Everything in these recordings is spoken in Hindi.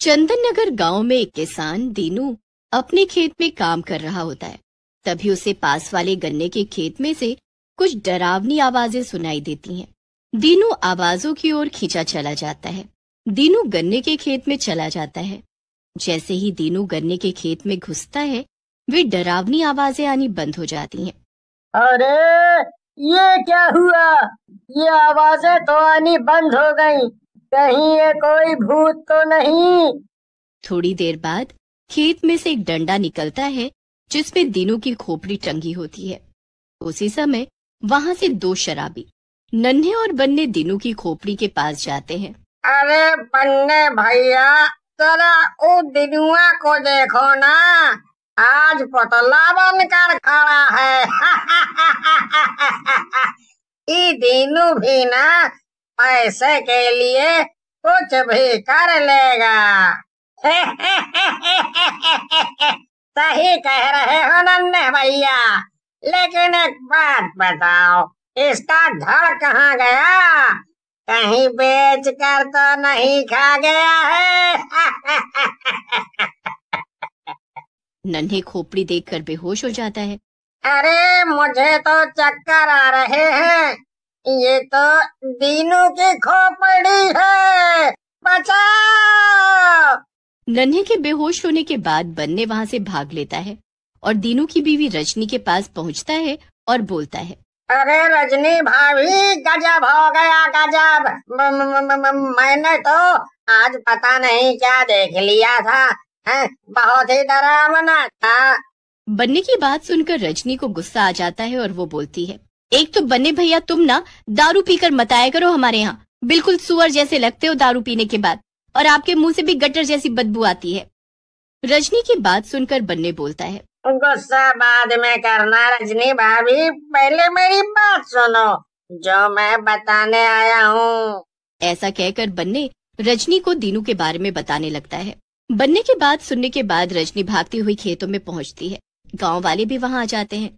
चंदन नगर गांव में एक किसान दीनू अपने खेत में काम कर रहा होता है। तभी उसे पास वाले गन्ने के खेत में से कुछ डरावनी आवाजें सुनाई देती हैं। दीनू आवाजों की ओर खींचा चला जाता है। दीनू गन्ने के खेत में चला जाता है। जैसे ही दीनू गन्ने के खेत में घुसता है, वे डरावनी आवाजें आनी बंद हो जाती हैं। अरे ये क्या हुआ? ये आवाजें तो आनी बंद हो गई। कहीं ये कोई भूत तो नहीं? थोड़ी देर बाद खेत में से एक डंडा निकलता है जिसमें दीनू की खोपड़ी टंगी होती है। उसी समय वहां से दो शराबी नन्हे और बन्ने दीनू की खोपड़ी के पास जाते हैं। अरे बन्ने भैया, जरा उस दिनुआ को देखो ना, आज पुतला बनकर खड़ा है। ये दीनू भी ना पैसे के लिए कुछ भी कर लेगा। सही कह रहे हो नन्हे भैया, लेकिन एक बात बताओ, इसका धड़ कहाँ गया? कहीं बेच कर तो नहीं खा गया है? नन्हे खोपड़ी देखकर बेहोश हो जाता है। अरे मुझे तो चक्कर आ रहे हैं। ये तो दीनू की खोपड़ी है, बचाओ! नन्हे के बेहोश होने के बाद बन्ने वहां से भाग लेता है और दीनू की बीवी रजनी के पास पहुंचता है और बोलता है, अरे रजनी भाभी, गजब हो गया, गजब। मैंने तो आज पता नहीं क्या देख लिया था, बहुत ही डरावना था। बन्ने की बात सुनकर रजनी को गुस्सा आ जाता है और वो बोलती है, एक तो बन्ने भैया, तुम ना दारू पीकर मत आया करो हमारे यहाँ। बिल्कुल सुअर जैसे लगते हो दारू पीने के बाद, और आपके मुंह से भी गटर जैसी बदबू आती है। रजनी की बात सुनकर बन्ने बोलता है, गुस्सा बाद में करना रजनी भाभी, पहले मेरी बात सुनो जो मैं बताने आया हूँ। ऐसा कहकर बन्ने रजनी को दीनू के बारे में बताने लगता है। बन्ने की बात सुनने के बाद रजनी भागती हुई खेतों में पहुँचती है। गाँव वाले भी वहाँ आ जाते हैं।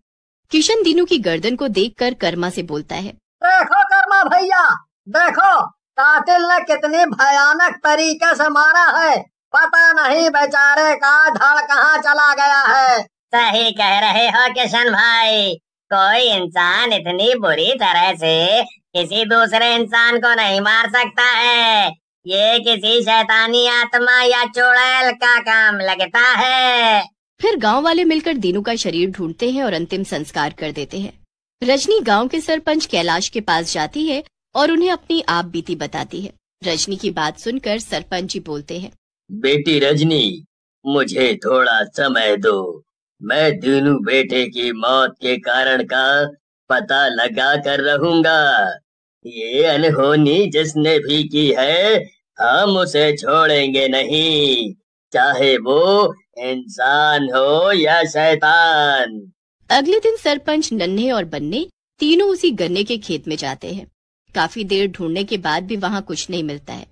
किशन दीनू की गर्दन को देखकर कर्मा से बोलता है, देखो कर्मा भैया, देखो कातिल ने कितनी भयानक तरीके से मारा है। पता नहीं बेचारे का धड़ कहाँ चला गया है। सही कह रहे हो किशन भाई, कोई इंसान इतनी बुरी तरह से किसी दूसरे इंसान को नहीं मार सकता है। ये किसी शैतानी आत्मा या चुड़ैल का काम लगता है। फिर गांव वाले मिलकर दीनू का शरीर ढूंढते हैं और अंतिम संस्कार कर देते हैं। रजनी गांव के सरपंच कैलाश के पास जाती है और उन्हें अपनी आप बीती बताती है। रजनी की बात सुनकर सरपंच जी बोलते हैं, बेटी रजनी, मुझे थोड़ा समय दो। मैं दीनू बेटे की मौत के कारण का पता लगा कर रहूंगा। ये अनहोनी जिसने भी की है, हम उसे छोड़ेंगे नहीं, चाहे वो इंसान हो या शैतान। अगले दिन सरपंच, नन्हे और बन्ने तीनों उसी गन्ने के खेत में जाते हैं। काफी देर ढूंढने के बाद भी वहाँ कुछ नहीं मिलता है।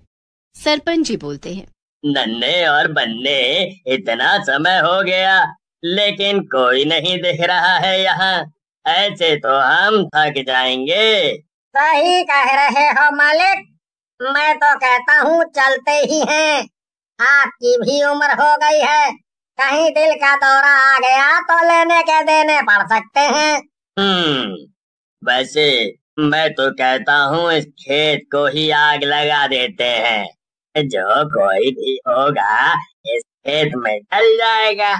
सरपंच जी बोलते हैं, नन्हे और बन्ने, इतना समय हो गया लेकिन कोई नहीं दिख रहा है यहाँ। ऐसे तो हम थक जाएंगे। सही कह रहे हो मालिक, मैं तो कहता हूँ चलते ही हैं। आपकी भी उम्र हो गई है, कहीं दिल का दौरा आ गया तो लेने के देने पड़ सकते हैं। वैसे मैं तो कहता हूँ इस खेत को ही आग लगा देते हैं। जो कोई भी होगा इस खेत में जल जाएगा।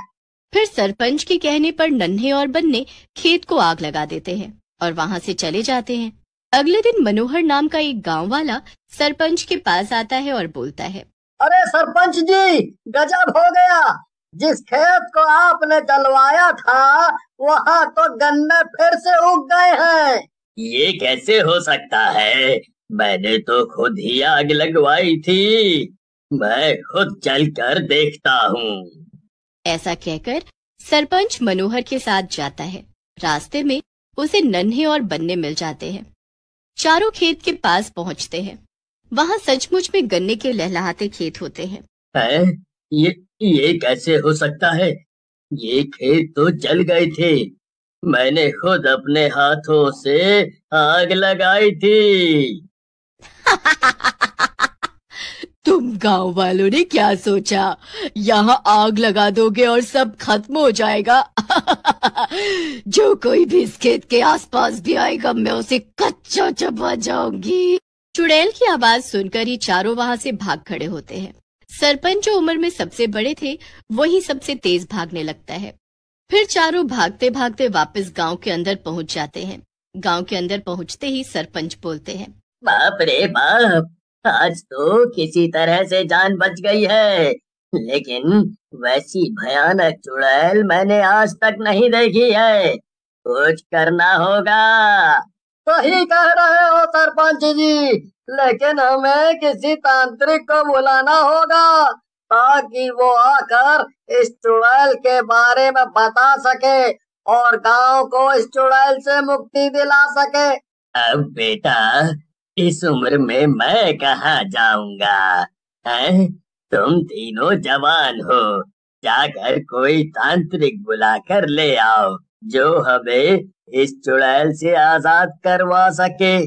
फिर सरपंच के कहने पर नन्हे और बन्ने खेत को आग लगा देते हैं और वहाँ से चले जाते हैं। अगले दिन मनोहर नाम का एक गांव वाला सरपंच के पास आता है और बोलता है, अरे सरपंच जी, गजब हो गया। जिस खेत को आपने जलवाया था वहाँ तो गन्ने फिर से उग गए हैं। ये कैसे हो सकता है? मैंने तो खुद ही आग लगवाई थी। मैं खुद चल कर देखता हूँ। ऐसा कहकर सरपंच मनोहर के साथ जाता है। रास्ते में उसे नन्हे और बन्ने मिल जाते हैं। चारों खेत के पास पहुँचते हैं। वहाँ सचमुच में गन्ने के लहलहाते खेत होते हैं। ये कैसे हो सकता है? ये खेत तो जल गए थे। मैंने खुद अपने हाथों से आग लगाई थी। तुम गांव वालों ने क्या सोचा, यहाँ आग लगा दोगे और सब खत्म हो जाएगा। जो कोई भी इस खेत के आसपास भी आएगा मैं उसे कच्चा चबा जाऊंगी। चुड़ैल की आवाज सुनकर ही चारों वहां से भाग खड़े होते हैं। सरपंच जो उम्र में सबसे बड़े थे वही सबसे तेज भागने लगता है। फिर चारों भागते भागते वापस गांव के अंदर पहुंच जाते हैं। गांव के अंदर पहुंचते ही सरपंच बोलते हैं, बाप रे बाप, आज तो किसी तरह से जान बच गई है, लेकिन वैसी भयानक चुड़ैल मैंने आज तक नहीं देखी है। कुछ करना होगा। सही कह रहे हो सरपंच जी, लेकिन हमें किसी तांत्रिक को बुलाना होगा ताकि वो आकर इस चुड़ैल के बारे में बता सके और गांव को इस चुड़ैल से मुक्ति दिला सके। अब बेटा, इस उम्र में मैं कहाँ जाऊंगा, हैं? तुम तीनों जवान हो, जाकर कोई तांत्रिक बुलाकर ले आओ जो हमें इस चुड़ैल से आजाद करवा सके।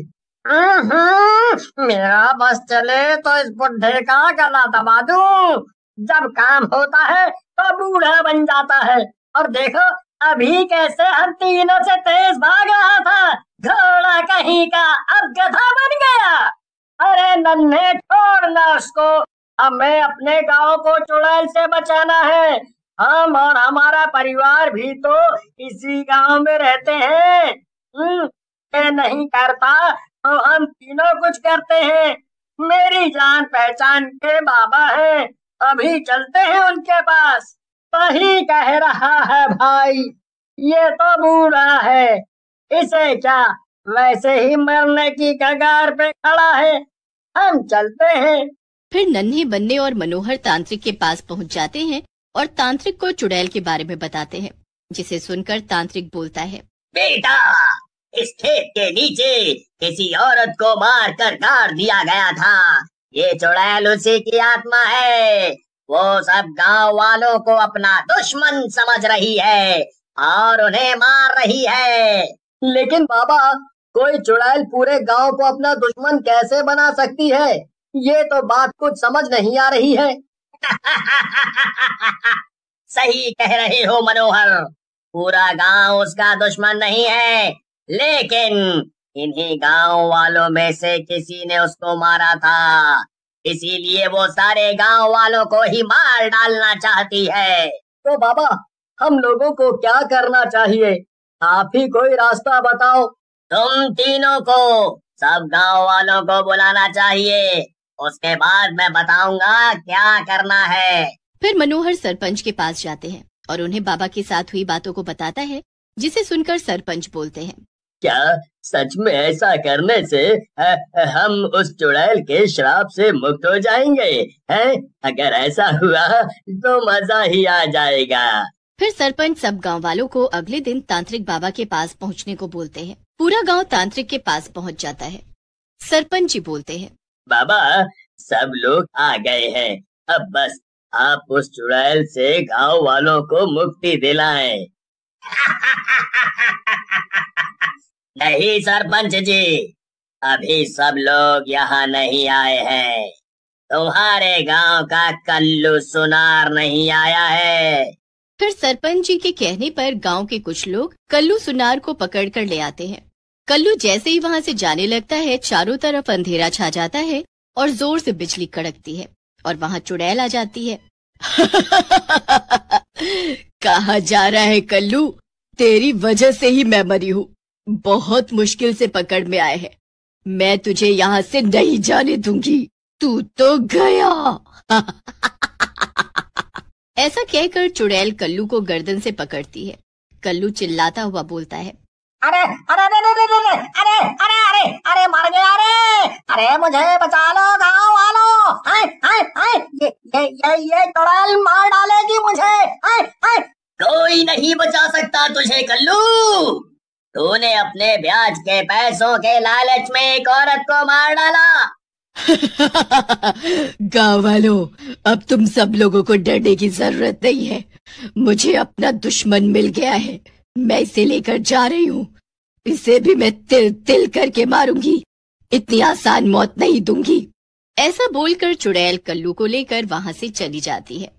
मेरा बस चले तो इस बुढ़े का गला दबा दूं। जब काम होता है तो बूढ़ा बन जाता है। और देखो अभी कैसे हम तीनों से तेज भाग रहा था, घोड़ा कहीं का अब गधा बन गया। अरे नन्हे, छोड़ना उसको, हमें अपने गांव को चुड़ैल से बचाना है। हम और हमारा परिवार भी तो इसी गांव में रहते हैं। ये नहीं करता तो हम तीनों कुछ करते हैं। मेरी जान पहचान के बाबा हैं, अभी चलते हैं उनके पास। सही कह रहा है भाई, ये तो बूढ़ा है, इसे क्या वैसे ही मरने की कगार पे खड़ा है। हम चलते हैं। फिर नन्हे बन्ने और मनोहर तांत्रिक के पास पहुंच जाते हैं और तांत्रिक को चुड़ैल के बारे में बताते हैं, जिसे सुनकर तांत्रिक बोलता है, बेटा, इस खेत के नीचे किसी औरत को मार कर काट दिया गया था। ये चुड़ैल उसी की आत्मा है। वो सब गांव वालों को अपना दुश्मन समझ रही है और उन्हें मार रही है। लेकिन बाबा, कोई चुड़ैल पूरे गांव को अपना दुश्मन कैसे बना सकती है? ये तो बात कुछ समझ नहीं आ रही है। सही कह रहे हो मनोहर, पूरा गांव उसका दुश्मन नहीं है, लेकिन इन्हीं गांव वालों में से किसी ने उसको मारा था, इसीलिए वो सारे गांव वालों को ही मार डालना चाहती है। तो बाबा, हम लोगों को क्या करना चाहिए? आप ही कोई रास्ता बताओ। तुम तीनों को सब गांव वालों को बुलाना चाहिए, उसके बाद मैं बताऊंगा क्या करना है। फिर मनोहर सरपंच के पास जाते हैं और उन्हें बाबा के साथ हुई बातों को बताता है, जिसे सुनकर सरपंच बोलते हैं, क्या सच में ऐसा करने से हम उस चुड़ैल के श्राप से मुक्त हो जाएंगे? हैं? अगर ऐसा हुआ तो मजा ही आ जाएगा। फिर सरपंच सब गांव वालों को अगले दिन तांत्रिक बाबा के पास पहुंचने को बोलते हैं। पूरा गांव तांत्रिक के पास पहुंच जाता है। सरपंच जी बोलते हैं, बाबा, सब लोग आ गए हैं, अब बस आप उस चुड़ैल से गांव वालों को मुक्ति दिलाएं। नहीं सरपंच जी, अभी सब लोग यहाँ नहीं आए हैं। तुम्हारे गांव का कल्लू सुनार नहीं आया है। फिर सरपंच जी के कहने पर गांव के कुछ लोग कल्लू सुनार को पकड़कर ले आते हैं। कल्लू जैसे ही वहां से जाने लगता है, चारों तरफ अंधेरा छा जाता है और जोर से बिजली कड़कती है और वहां चुड़ैल आ जाती है। कहाँ जा रहा है कल्लू? तेरी वजह से ही मैं मरी हूँ। बहुत मुश्किल से पकड़ में आए हैं। मैं तुझे यहाँ से नहीं जाने दूंगी। तू तो गया। ऐसा कहकर चुड़ैल कल्लू को गर्दन से पकड़ती है। कल्लू चिल्लाता हुआ बोलता है, अरे अरे अरे अरे अरे अरे अरे अरे अरे मर गया रे! अरे मुझे बचा लो गाँव वालों! हाय हाय हाय, ये चुड़ैल मार डालेगी मुझे! हाय हाय! कोई नहीं बचा सकता तुझे कल्लू। तूने अपने ब्याज के पैसों के लालच में एक औरत को मार डाला। गाँव वालों, अब तुम सब लोगों को डरने की जरूरत नहीं है। मुझे अपना दुश्मन मिल गया है। मैं इसे लेकर जा रही हूँ। इसे भी मैं तिल तिल करके मारूंगी। इतनी आसान मौत नहीं दूंगी। ऐसा बोलकर चुड़ैल कल्लू को लेकर वहां से चली जाती है।